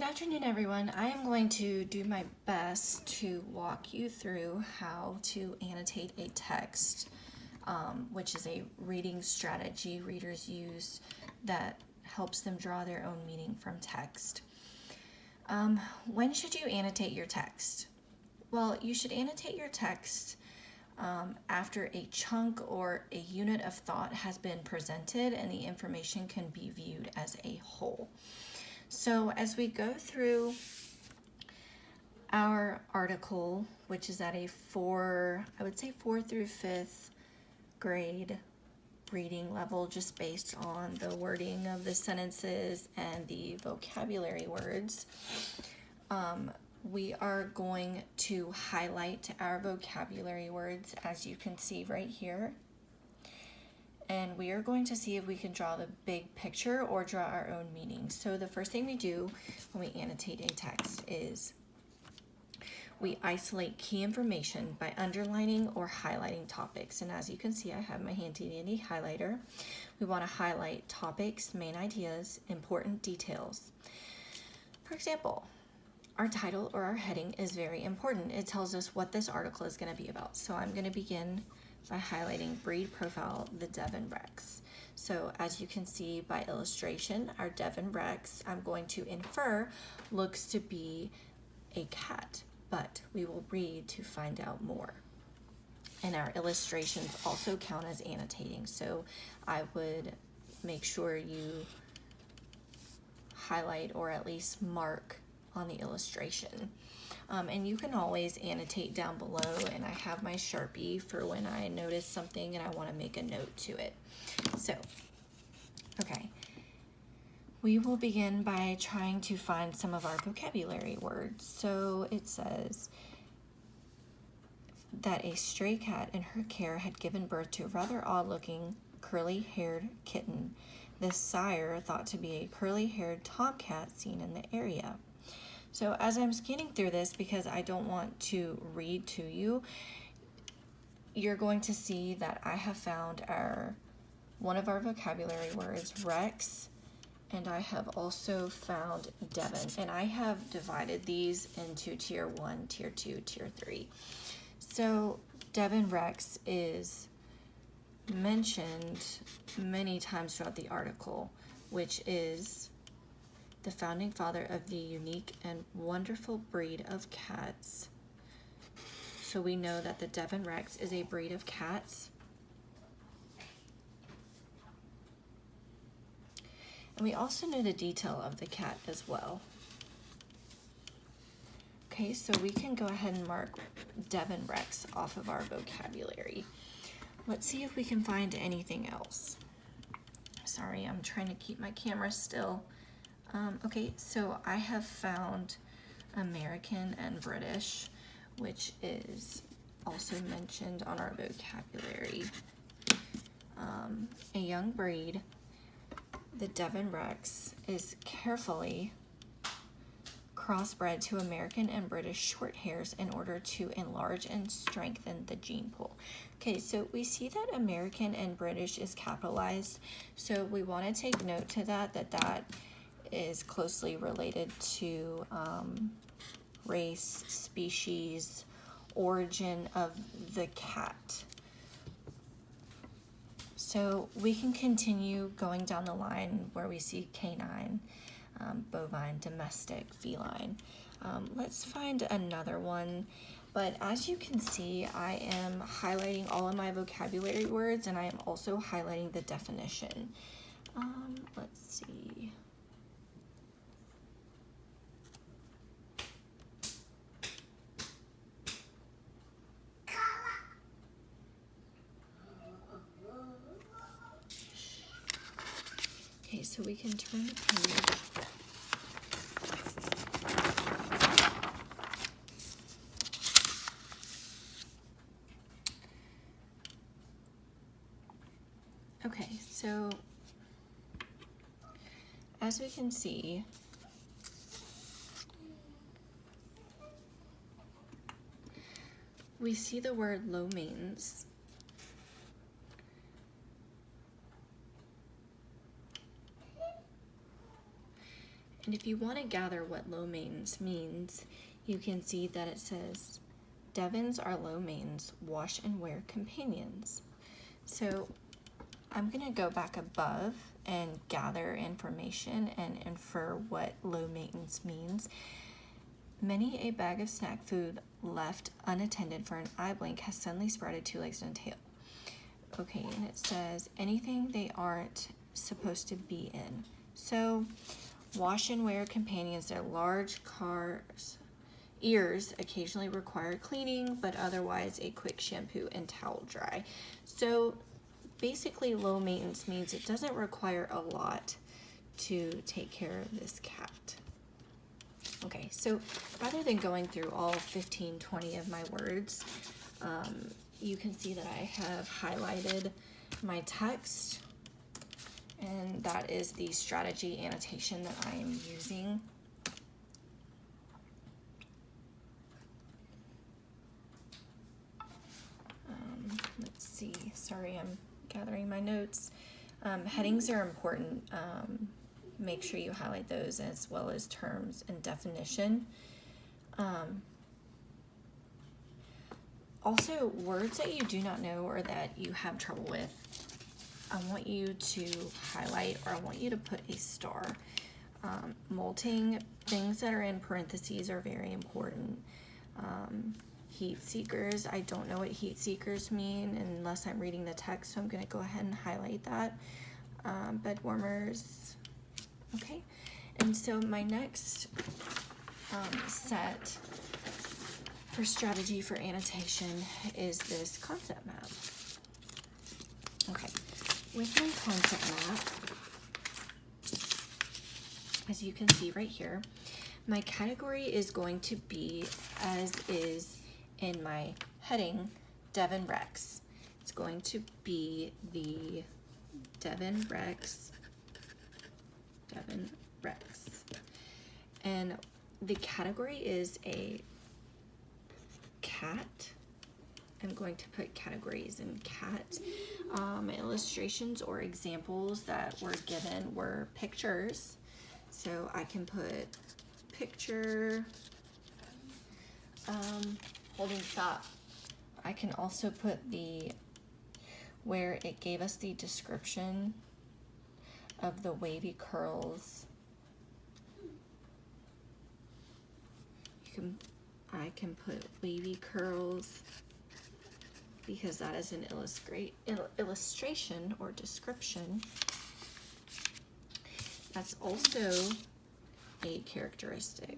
afternoon, everyone. I am going to do my best to walk you through how to annotate a text, which is a reading strategy readers use that helps them draw their own meaning from text. When should you annotate your text? Well, you should annotate your text after a chunk or a unit of thought has been presented and the information can be viewed as a whole. So as we go through our article, which is at a I would say 4th through 5th grade reading level, just based on the wording of the sentences and the vocabulary words, we are going to highlight our vocabulary words, as you can see right here. And we are going to see if we can draw the big picture or draw our own meaning. So the first thing we do when we annotate a text is we isolate key information by underlining or highlighting topics. And as you can see, I have my handy dandy highlighter. We want to highlight topics, main ideas, important details. For example, our title or our heading is very important. It tells us what this article is going to be about. So I'm going to begin by highlighting breed profile, the Devon Rex. So as you can see by illustration, our Devon Rex, I'm going to infer, looks to be a cat, but we will read to find out more. And our illustrations also count as annotating, so I would make sure you highlight or at least mark on the illustration. And you can always annotate down below, and I have my Sharpie for when I notice something and I want to make a note to it. So, okay, we will begin by trying to find some of our vocabulary words. So it says that a stray cat in her care had given birth to a rather odd-looking curly-haired kitten. The sire thought to be a curly-haired tomcat seen in the area. So as I'm scanning through this, because I don't want to read to you, you're going to see that I have found one of our vocabulary words, Rex, and I have also found Devon. And I have divided these into tier 1, tier 2, tier 3. So Devon Rex is mentioned many times throughout the article, which is the founding father of the unique and wonderful breed of cats. So we know that the Devon Rex is a breed of cats. And we also know the detail of the cat as well. Okay, so we can go ahead and mark Devon Rex off of our vocabulary. Let's see if we can find anything else. Sorry, I'm trying to keep my camera still. Okay, so I have found American and British, which is also mentioned on our vocabulary. A young breed, the Devon Rex, is carefully crossbred to American and British short hairs in order to enlarge and strengthen the gene pool. Okay, so we see that American and British is capitalized, so we want to take note to that is closely related to race, species, origin of the cat. So we can continue going down the line where we see canine, bovine, domestic, feline. Let's find another one. But as you can see, I am highlighting all of my vocabulary words, and I am also highlighting the definition. Let's see. Okay, so we can turn the page. Okay, so as we can see, we see the word low maintenance. And if you want to gather what low maintenance means, you can see that it says, Devons are low maintenance, wash and wear companions. So I'm going to go back above and gather information and infer what low maintenance means. Many a bag of snack food left unattended for an eye blink has suddenly sprouted 2 legs and a tail. Okay, and it says anything they aren't supposed to be in. So wash and wear companions, their large cars, ears occasionally require cleaning, but otherwise a quick shampoo and towel dry. So basically low maintenance means it doesn't require a lot to take care of this cat. Okay, so rather than going through all 15, 20 of my words, you can see that I have highlighted my text, and that is the strategy annotation that I am using. Let's see, sorry, I'm gathering my notes. Headings are important. Make sure you highlight those, as well as terms and definition. Also, words that you do not know or that you have trouble with, I want you to highlight, or I want you to put a star. Molting, things that are in parentheses are very important. Heat seekers, I don't know what heat seekers mean unless I'm reading the text, so I'm going to go ahead and highlight that. Bed warmers, okay. And so my next set for strategy for annotation is this concept map. Okay, with my concept map, as you can see right here, my category is going to be as is in my heading, Devon Rex. It's going to be the Devon Rex. And the category is a cat. I'm going to put categories in cat. Illustrations or examples that were given were pictures. So I can put picture, holding stop. I can also put where it gave us the description of the wavy curls. I can put wavy curls because that is an illustration or description. That's also a characteristic.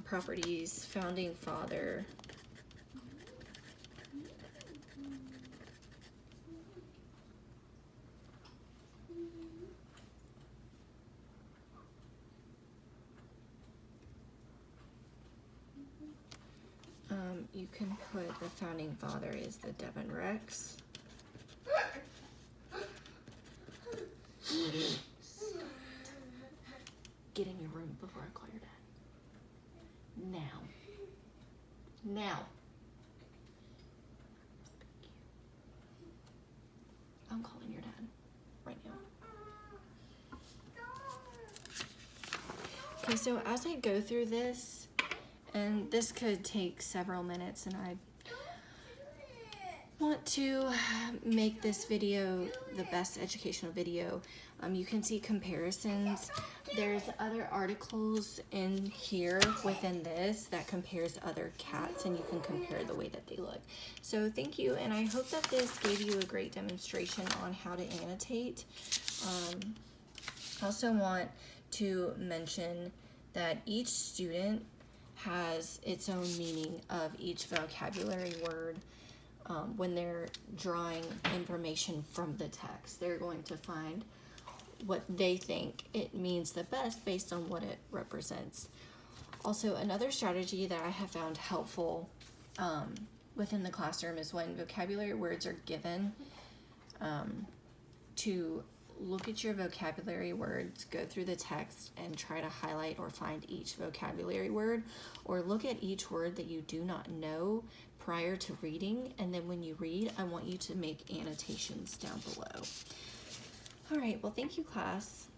Properties, founding father. You can put the founding father is the Devon Rex. Get in your room before I call your dad. Now. I'm calling your dad right now. Okay, so as I go through this, and this could take several minutes, and I want to make this video the best educational video. You can see comparisons. There's other articles in here within this that compares other cats, and you can compare the way that they look. So thank you, and I hope that this gave you a great demonstration on how to annotate. I also want to mention that each student has its own meaning of each vocabulary word. When they're drawing information from the text, they're going to find what they think it means the best based on what it represents. Also, another strategy that I have found helpful within the classroom is when vocabulary words are given, to look at your vocabulary words, go through the text and try to highlight or find each vocabulary word, or look at each word that you do not know prior to reading, and then when you read, I want you to make annotations down below. All right, well, thank you, class.